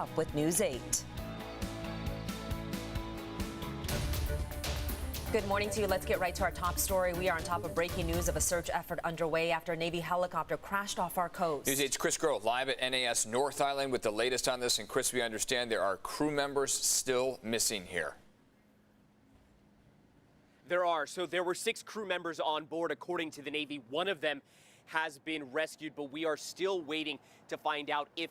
Up with News 8. Good morning to you. Let's get right to our top story. We are on top of breaking news of a search effort underway after a Navy helicopter crashed off our coast. News 8's Chris Groh live at NAS North Island with the latest on this. And Chris, we understand there are crew members still missing here. There are. So there were 6 crew members on board, according to the Navy. One of them has been rescued, but we are still waiting to find out if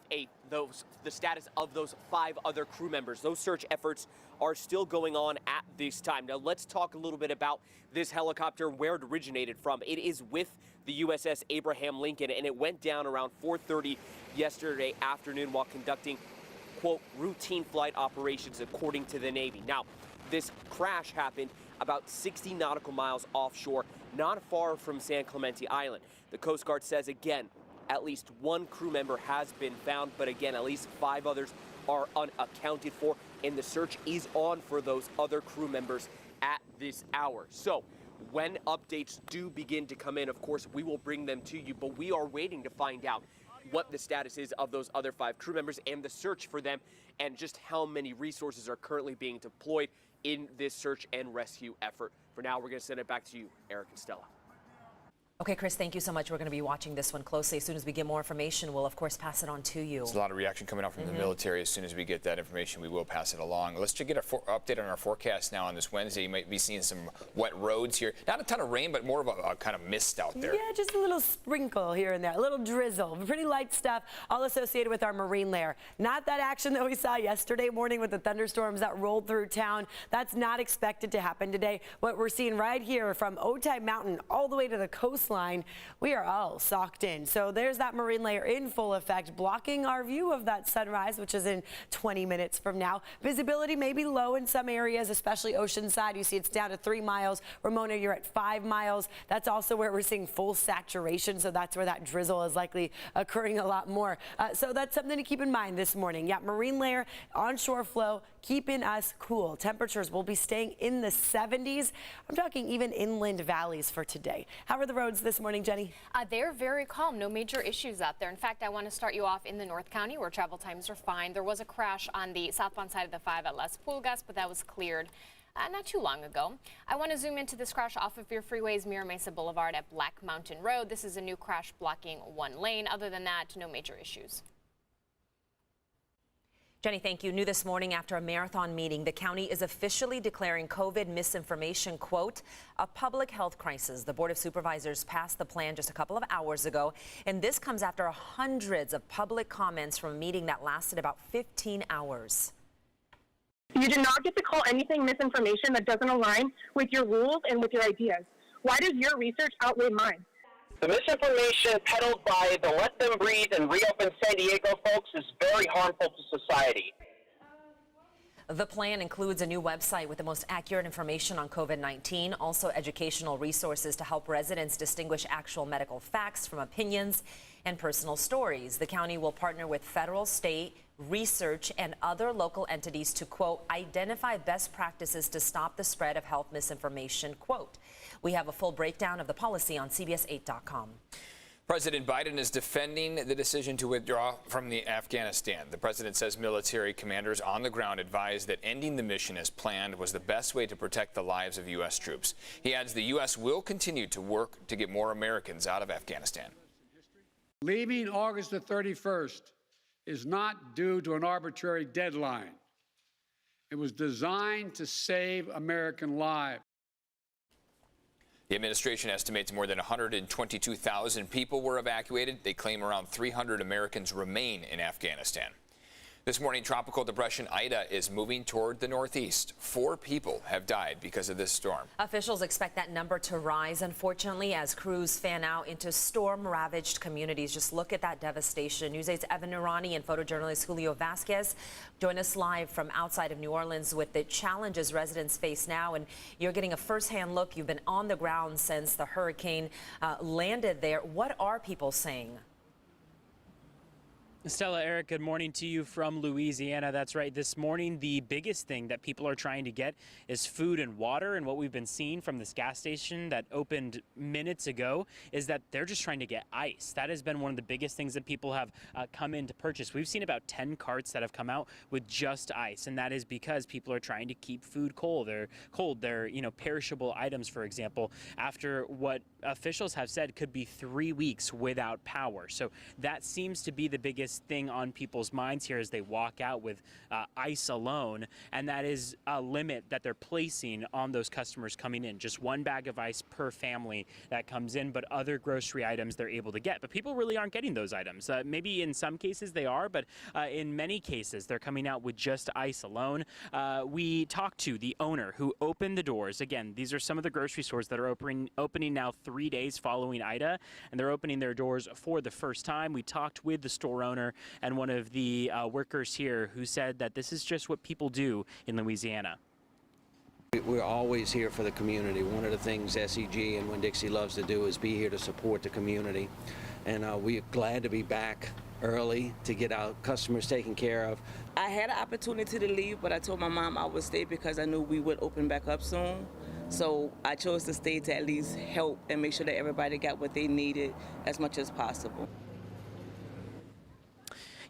the status of those 5 other crew members. Those search efforts are still going on at this time. Now let's talk a little bit about this helicopter, where it originated from. It is with the USS Abraham Lincoln, and it went down around 4:30 yesterday afternoon while conducting, quote, routine flight operations, according to the Navy. Now, this crash happened about 60 nautical miles offshore, not far from San Clemente Island. The Coast Guard says, again, at least 1 crew member has been found, but again, at least 5 others are unaccounted for, and the search is on for those other crew members at this hour. So when updates do begin to come in, of course, we will bring them to you, but we are waiting to find out what the status is of those other 5 crew members and the search for them, and just how many resources are currently being deployed in this search and rescue effort. For now, we're going to send it back to you, Eric and Stella. Okay, Chris, thank you so much. We're going to be watching this one closely. As soon as we get more information, we'll, of course, pass it on to you. There's a lot of reaction coming out from the military. As soon as we get that information, we will pass it along. Let's just get an update on our forecast now on this Wednesday. You might be seeing some wet roads here. Not a ton of rain, but more of a kind of mist out there. Yeah, just a little sprinkle here and there, a little drizzle. Pretty light stuff, all associated with our marine layer. Not that action that we saw yesterday morning with the thunderstorms that rolled through town. That's not expected to happen today. What we're seeing right here from Otay Mountain all the way to the coastline, we are all socked in. So there's that marine layer in full effect, blocking our view of that sunrise, which is in 20 minutes from now. Visibility may be low in some areas, especially Oceanside. You see it's down to 3 miles. Ramona, you're at 5 miles. That's also where we're seeing full saturation. So that's where that drizzle is likely occurring a lot more. So that's something to keep in mind this morning. Yeah, marine layer, onshore flow, keeping us cool. Temperatures will be staying in the 70s. I'm talking even inland valleys for today. How are the roads this morning, Jenny? They're very calm. No major issues out there. In fact, I want to start you off in the North County, where travel times are fine. There was a crash on the southbound side of the 5 at Las Pulgas, but that was cleared not too long ago. I want to zoom into this crash off of your freeways, Mira Mesa Boulevard at Black Mountain Road. This is a new crash blocking 1 lane. Other than that, no major issues. Jenny, thank you. New this morning after a marathon meeting, the county is officially declaring COVID misinformation, quote, a public health crisis. The Board of Supervisors passed the plan just a couple of hours ago, and this comes after hundreds of public comments from a meeting that lasted about 15 hours. You do not get to call anything misinformation that doesn't align with your rules and with your ideas. Why does your research outweigh mine? The misinformation peddled by the Let Them Breathe and Reopen San Diego folks is very harmful to society. The plan includes a new website with the most accurate information on COVID-19, also educational resources to help residents distinguish actual medical facts from opinions and personal stories. The county will partner with federal, state, research, and other local entities to, quote, identify best practices to stop the spread of health misinformation, quote. We have a full breakdown of the policy on CBS8.com. President Biden is defending the decision to withdraw from Afghanistan. The president says military commanders on the ground advised that ending the mission as planned was the best way to protect the lives of U.S. troops. He adds the U.S. will continue to work to get more Americans out of Afghanistan. Leaving August the 31st is not due to an arbitrary deadline. It was designed to save American lives. The administration estimates more than 122,000 people were evacuated. They claim around 300 Americans remain in Afghanistan. This morning, Tropical Depression Ida is moving toward the northeast. 4 people have died because of this storm. Officials expect that number to rise, unfortunately, as crews fan out into storm-ravaged communities. Just look at that devastation. News 8's Evan Irani and photojournalist Julio Vasquez join us live from outside of New Orleans with the challenges residents face now. And you're getting a first-hand look. You've been on the ground since the hurricane landed there. What are people saying? Stella, Eric, good morning to you from Louisiana. That's right. This morning, the biggest thing that people are trying to get is food and water. And what we've been seeing from this gas station that opened minutes ago is that they're just trying to get ice. That has been one of the biggest things that people have come in to purchase. We've seen about 10 carts that have come out with just ice. And that is because people are trying to keep food cold. They're perishable items, for example, after what officials have said could be 3 weeks without power. So that seems to be the biggest thing on people's minds here as they walk out with ice alone, and that is a limit that they're placing on those customers coming in. Just one bag of ice per family that comes in, but other grocery items they're able to get. But people really aren't getting those items. Maybe in some cases they are, but in many cases they're coming out with just ice alone. We talked to the owner who opened the doors. Again, these are some of the grocery stores that are opening now 3 days following Ida, and they're opening their doors for the first time. We talked with the store owner and one of the workers here who said that this is just what people do in Louisiana. We're always here for the community. One of the things SEG and Winn-Dixie loves to do is be here to support the community. And we're glad to be back early to get our customers taken care of. I had an opportunity to leave, but I told my mom I would stay because I knew we would open back up soon. So I chose to stay to at least help and make sure that everybody got what they needed as much as possible.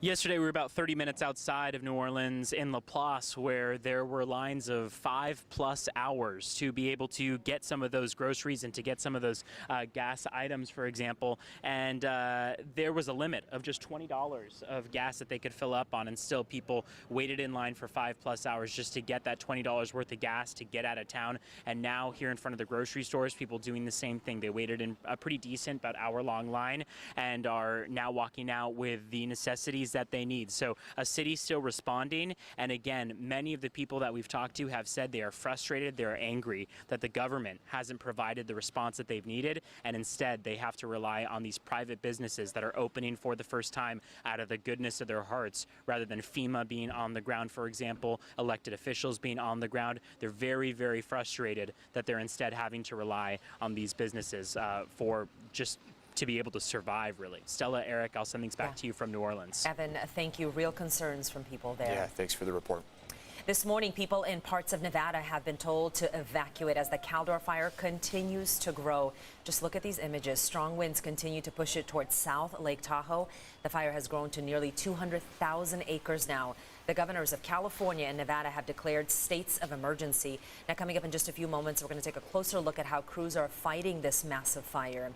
Yesterday, we were about 30 minutes outside of New Orleans in Laplace, where there were lines of 5+ hours to be able to get some of those groceries and to get some of those gas items, for example. And there was a limit of just $20 of gas that they could fill up on, and still people waited in line for 5+ hours just to get that $20 worth of gas to get out of town. And now here in front of the grocery stores, people doing the same thing. They waited in a pretty decent, about hour-long line, and are now walking out with the necessities that they need. So a city still responding, and again, many of the people that we've talked to have said they are frustrated, they're angry that the government hasn't provided the response that they've needed, and instead they have to rely on these private businesses that are opening for the first time out of the goodness of their hearts, rather than FEMA being on the ground, for example, elected officials being on the ground. They're very, very frustrated that they're instead having to rely on these businesses for just to be able to survive, really. Stella, Eric, I'll send things back to you from New Orleans. Evan, thank you. Real concerns from people there. Yeah, thanks for the report. This morning, people in parts of Nevada have been told to evacuate as the Caldor fire continues to grow. Just look at these images. Strong winds continue to push it towards South Lake Tahoe. The fire has grown to nearly 200,000 acres now. The governors of California and Nevada have declared states of emergency. Now, coming up in just a few moments, we're going to take a closer look at how crews are fighting this massive fire.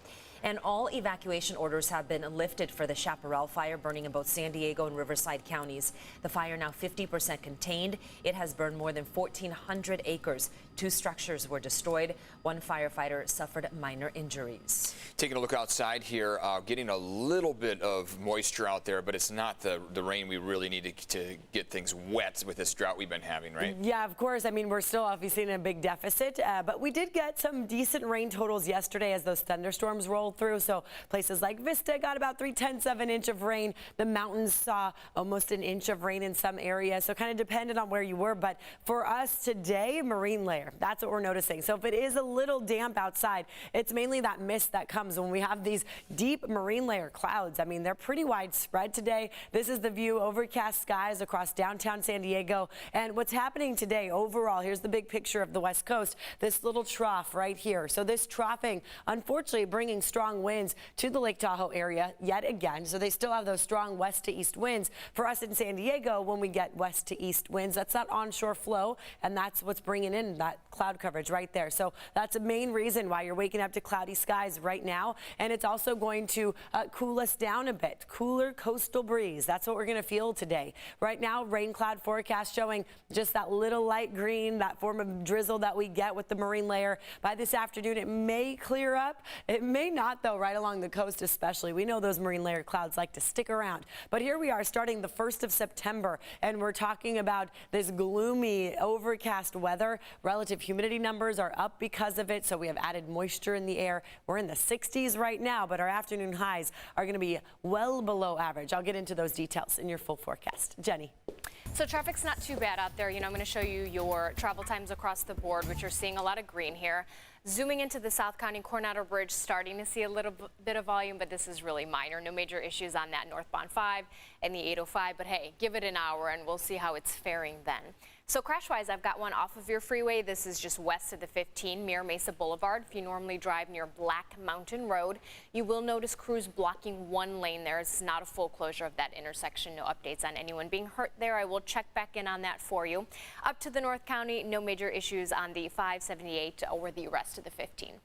And all evacuation orders have been lifted for the Chaparral fire burning in both San Diego and Riverside counties. The fire now 50% contained. It has burned more than 1,400 acres. 2 structures were destroyed. 1 firefighter suffered minor injuries. Taking a look outside here, getting a little bit of moisture out there, but it's not the rain we really need to get things wet with this drought we've been having, right? Yeah, of course. I mean, we're still obviously in a big deficit, but we did get some decent rain totals yesterday as those thunderstorms rolled through. So places like Vista got about 3/10 of an inch of rain. The mountains saw almost an inch of rain in some areas. So kind of depended on where you were. But for us today, marine layer, that's what we're noticing. So if it is a little damp outside, it's mainly that mist that comes when we have these deep marine layer clouds. I mean, they're pretty widespread today. This is the view, overcast skies across downtown San Diego. And what's happening today overall, here's the big picture of the West Coast, this little trough right here. So this troughing, unfortunately, bringing strong winds to the Lake Tahoe area yet again. So they still have those strong west to east winds. For us in San Diego, when we get west to east winds, that's that onshore flow, and that's what's bringing in that cloud coverage right there. So that's a main reason why you're waking up to cloudy skies right now. And it's also going to cool us down a bit. Cooler coastal breeze. That's what we're going to feel today. Right now, rain cloud forecast showing just that little light green, that form of drizzle that we get with the marine layer. By this afternoon, it may clear up. It may not, though, right along the coast especially. We know those marine layer clouds like to stick around. But here we are starting the 1st of September, and we're talking about this gloomy, overcast weather. Relative humidity numbers are up because of it, so we have added moisture in the air. We're in the 60s right now, but our afternoon highs are going to be well below average. I'll get into those details in your full forecast. Jenny. So traffic's not too bad out there. I'm going to show you your travel times across the board, which you're seeing a lot of green here. Zooming into the South County Coronado Bridge, starting to see a little bit of volume, but this is really minor. No major issues on that northbound 5 and the 805, but hey, give it an hour and we'll see how it's faring then. So crash-wise, I've got one off of your freeway. This is just west of the 15, Mira Mesa Boulevard. If you normally drive near Black Mountain Road, you will notice crews blocking one lane there. It's not a full closure of that intersection. No updates on anyone being hurt there. I will check back in on that for you. Up to the North County, no major issues on the 578 or the rest of the 15.